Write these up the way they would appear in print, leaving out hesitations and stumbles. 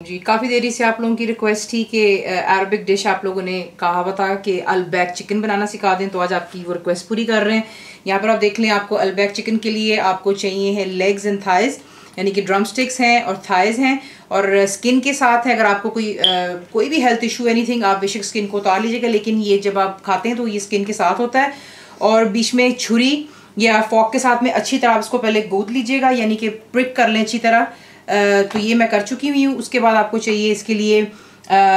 जी काफ़ी देरी से आप लोगों की रिक्वेस्ट थी कि अरबिक डिश आप लोगों ने कहा हुआ था कि अलबैक चिकन बनाना सिखा दें, तो आज आपकी वो रिक्वेस्ट पूरी कर रहे हैं। यहाँ पर आप देख लें, आपको अलबैक चिकन के लिए आपको चाहिए है लेग्स एंड थाइज, यानी कि ड्रम स्टिक्स हैं और थाइज हैं और स्किन के साथ है। अगर आपको कोई भी हेल्थ इशू एनीथिंग, आप बेशक स्किन को उतार लीजिएगा, लेकिन ये जब आप खाते हैं तो ये स्किन के साथ होता है। और बीच में छुरी या फॉक के साथ में अच्छी तरह इसको पहले गोद लीजिएगा, यानी कि प्रिक कर लें अच्छी तरह। तो ये मैं कर चुकी हुई हूँ। उसके बाद आपको चाहिए इसके लिए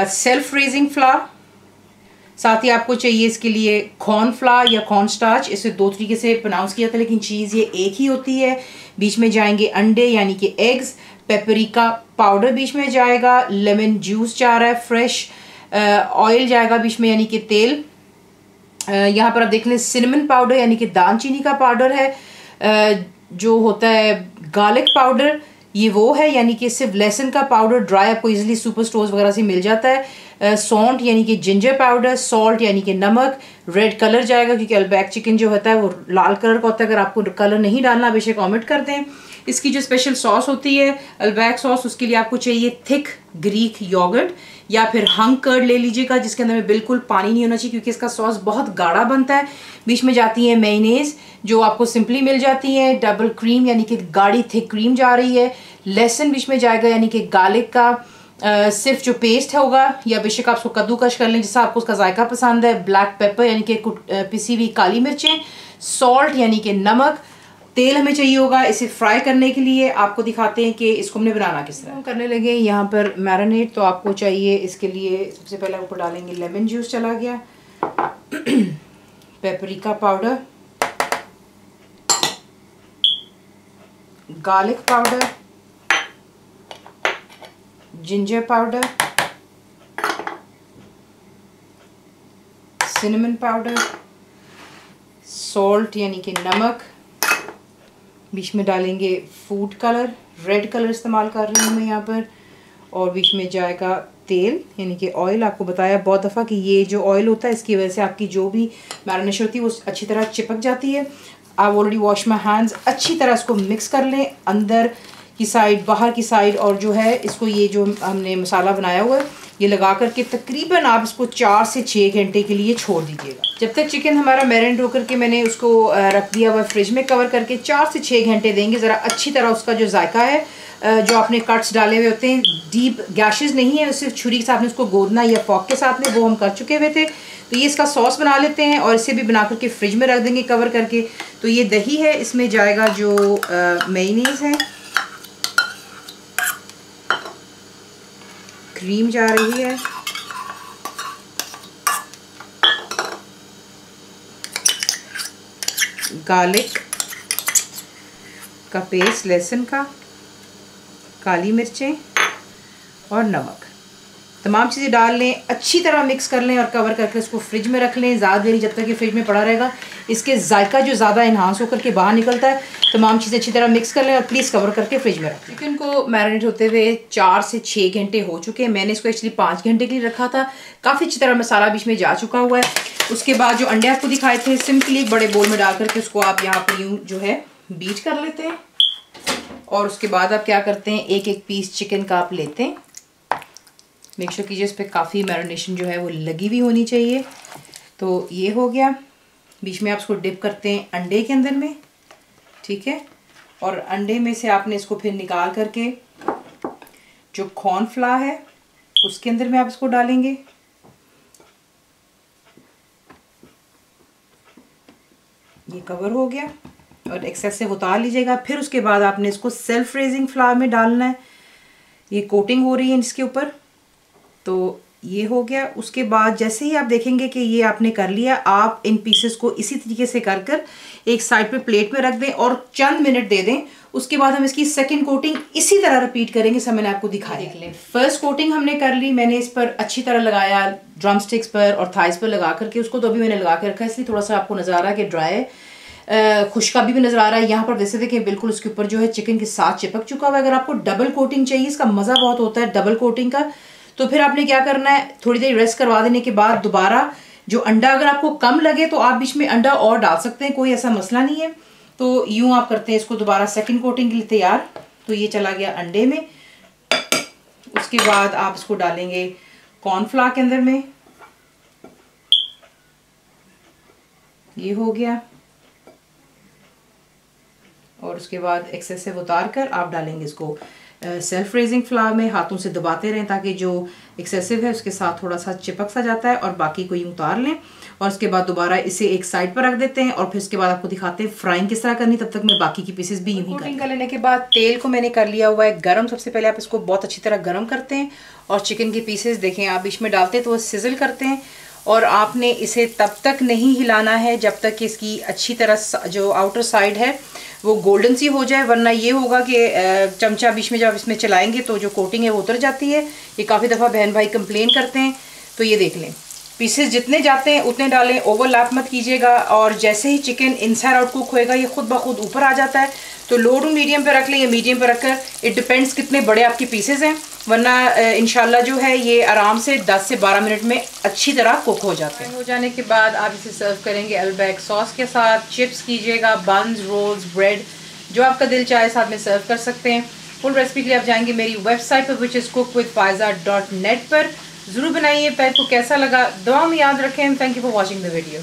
सेल्फ रेजिंग फ्लावर, साथ ही आपको चाहिए इसके लिए कॉर्न फ्लावर या कॉर्न स्टार्च। इसे दो तरीके से प्रोनाउंस किया था, लेकिन चीज़ ये एक ही होती है। बीच में जाएंगे अंडे यानी कि एग्स, पेपरिका पाउडर बीच में जाएगा, लेमन जूस जा रहा है फ्रेश, ऑयल जाएगा बीच में यानी कि तेल। यहाँ पर आप देख लें सिनेमन पाउडर यानी कि दालचीनी का पाउडर है। जो होता है गार्लिक पाउडर, ये वो है, यानी कि सिर्फ लहसुन का पाउडर ड्राई आपको इजीली सुपर स्टोर्स वगैरह से मिल जाता है। सौंठ यानी कि जिंजर पाउडर, सॉल्ट यानी कि नमक, रेड कलर जाएगा क्योंकि अलबैक चिकन जो होता है वो लाल कलर का होता है। अगर आपको कलर नहीं डालना बेशक कमेंट कर दें। इसकी जो स्पेशल सॉस होती है अलबैक सॉस, उसके लिए आपको चाहिए थिक ग्रीक योगर्ट या फिर हंग कर्ड ले लीजिएगा, जिसके अंदर में बिल्कुल पानी नहीं होना चाहिए क्योंकि इसका सॉस बहुत गाढ़ा बनता है। बीच में जाती है मेयोनेज़ जो आपको सिंपली मिल जाती है, डबल क्रीम यानी कि गाढ़ी थिक क्रीम जा रही है, लहसुन बीच में जाएगा यानी कि गार्लिक का सिर्फ जो पेस्ट होगा, या बेशक आप उसको कद्दूकश कर लें जिससे आपको उसका जायका पसंद है, ब्लैक पेपर यानी कि पिसी हुई काली मिर्चें, सॉल्ट यानी कि नमक, तेल हमें चाहिए होगा इसे फ्राई करने के लिए। आपको दिखाते हैं कि इसको हमने बनाना किस तरह करने लगे। यहाँ पर मैरिनेट तो आपको चाहिए, इसके लिए सबसे पहले ऊपर डालेंगे लेमन जूस, चला गया, paprika powder, garlic powder, ginger powder, cinnamon powder, salt यानी कि नमक, बीच में डालेंगे फूड कलर, रेड कलर इस्तेमाल कर रही हूँ मैं यहाँ पर, और बीच में जाएगा तेल यानी कि ऑयल। आपको बताया बहुत दफ़ा कि ये जो ऑयल होता है इसकी वजह से आपकी जो भी मैरिनेशन होती है वो अच्छी तरह चिपक जाती है। आप ऑलरेडी वॉश माई हैंड्स, अच्छी तरह इसको मिक्स कर लें, अंदर की साइड बाहर की साइड, और जो है इसको ये जो हमने मसाला बनाया हुआ है ये लगा करके तकरीबन आप इसको 4 से 6 घंटे के लिए छोड़ दीजिएगा। जब तक चिकन हमारा मैरिनेट होकर के मैंने उसको रख दिया हुआ फ्रिज में कवर करके, 4 से 6 घंटे देंगे। ज़रा अच्छी तरह उसका जो जायका है, जो आपने कट्स डाले हुए होते हैं, डीप गैशेस नहीं है, सिर्फ छुरी के साथ में उसको गोदना या फॉक के साथ में, वो हम कर चुके हुए थे। तो ये इसका सॉस बना लेते हैं और इसे भी बना करके फ्रिज में रख देंगे कवर करके। तो ये दही है, इसमें जाएगा जो मेयोनेज़ है, क्रीम जा रही है, गार्लिक का पेस्ट, लहसुन का, काली मिर्चें और नमक, तमाम चीज़ें डाल लें, अच्छी तरह मिक्स कर लें और कवर करके उसको फ्रिज में रख लें ज़्यादा देर, जब तक ये फ्रिज में पड़ा रहेगा इसके जायका जो ज़्यादा इन्हांस होकर के बाहर निकलता है। तमाम चीज़ें अच्छी तरह मिक्स कर लें और प्लीज़ कवर करके फ्रिज में रखें। चिकन को मैरिनेट होते हुए 4 से 6 घंटे हो चुके हैं। मैंने इसको एक्चुअली 5 घंटे के लिए रखा था। काफ़ी अच्छी तरह मसाला बीच में जा चुका हुआ है। उसके बाद जो अंडे आपको दिखाए थे, सिंपली एक बड़े बोल में डाल करके उसको आप यहाँ पर यूँ जो है बीट कर लेते हैं, और उसके बाद आप क्या करते हैं, एक एक पीस चिकन का आप लेते हैं। मेक श्योर कीजिए इस पर काफ़ी मैरिनेशन जो है वो लगी हुई होनी चाहिए। तो ये हो गया। बीच में आप इसको डिप करते हैं अंडे के अंदर में, ठीक है, और अंडे में से आपने इसको फिर निकाल करके जो कॉर्न फ्लावर है उसके अंदर में आप इसको डालेंगे। ये कवर हो गया और एक्सेस से उतार लीजिएगा। फिर उसके बाद आपने इसको सेल्फ रेजिंग फ्लावर में डालना है। ये कोटिंग हो रही है इसके ऊपर, तो ये हो गया। उसके बाद जैसे ही आप देखेंगे कि ये आपने कर लिया, आप इन पीसेस को इसी तरीके से कर कर एक साइड पे प्लेट में रख दें और चंद मिनट दे दें। उसके बाद हम इसकी सेकंड कोटिंग इसी तरह रिपीट करेंगे। सब मैंने आपको दिखाया, देख लें। फर्स्ट कोटिंग हमने कर ली, मैंने इस पर अच्छी तरह लगाया, ड्रम स्टिक्स पर और थाइस पर लगा करके उसको तो अभी मैंने लगा के रखा है, इसलिए थोड़ा सा आपको नजर आ रहा है कि ड्राई है, खुशकाबी भी नजर आ रहा है। यहाँ पर जैसे देखें बिल्कुल उसके ऊपर जो है चिकन के साथ चिपक चुका हुआ है। अगर आपको डबल कोटिंग चाहिए, इसका मजा बहुत होता है डबल कोटिंग का, तो फिर आपने क्या करना है, थोड़ी देर रेस्ट करवा देने के बाद दोबारा जो अंडा, अगर आपको कम लगे तो आप बीच में अंडा और डाल सकते हैं, कोई ऐसा मसला नहीं है। तो यूं आप करते हैं इसको दोबारा सेकंड कोटिंग के लिए तैयार। तो ये चला गया अंडे में। उसके बाद आप इसको डालेंगे कॉर्नफ्लावर के अंदर में, ये हो गया। और उसके बाद एक्सेसिव उतार कर आप डालेंगे इसको सेल्फ रेजिंग फ्लावर में, हाथों से दबाते रहें ताकि जो एक्सेसिव है उसके साथ थोड़ा सा चिपक सा जाता है, और बाकी को यूँ उतार लें। और उसके बाद दोबारा इसे एक साइड पर रख देते हैं और फिर उसके बाद आपको दिखाते हैं फ्राइंग किस तरह करनी। तब तक मैं बाकी की पीसेस भी यूँ ही कोटिंग कर लेने के बाद तेल को मैंने कर लिया हुआ है गर्म। सबसे पहले आप इसको बहुत अच्छी तरह गर्म करते हैं और चिकन के पीसेस देखें आप बीच में डालते हैं तो वो सिजल करते हैं। और आपने इसे तब तक नहीं हिलाना है जब तक कि इसकी अच्छी तरह जो आउटर साइड है वो गोल्डन सी हो जाए, वरना ये होगा कि चमचा बीच में जब इसमें चलाएंगे तो जो कोटिंग है वो उतर जाती है। ये काफ़ी दफ़ा बहन भाई कंप्लेन करते हैं। तो ये देख लें, पीसेस जितने जाते हैं उतने डालें, ओवरलैप मत कीजिएगा। और जैसे ही चिकन इनसाइड आउट कुक होएगा ये खुद ब खुद ऊपर आ जाता है। तो लो टू मीडियम पे रख लें या मीडियम पे रखकर, इट डिपेंड्स कितने बड़े आपके पीसेस हैं, वरना इंशाल्लाह जो है ये आराम से 10 से 12 मिनट में अच्छी तरह कुक हो जाते हैं। हो जाने के बाद आप इसे सर्व करेंगे अल्बैक सॉस के साथ। चिप्स कीजिएगा, बन्स, रोल्स, ब्रेड, जो आपका दिल चाहे साथ में सर्व कर सकते हैं। फुल रेसिपी के लिए आप जाएंगे मेरी वेबसाइट पर विच इज़ cookWithFaiza.net पर। ज़रूर बनाइए। पैक को कैसा लगा दुआ में याद रखें। Thank you for watching the video.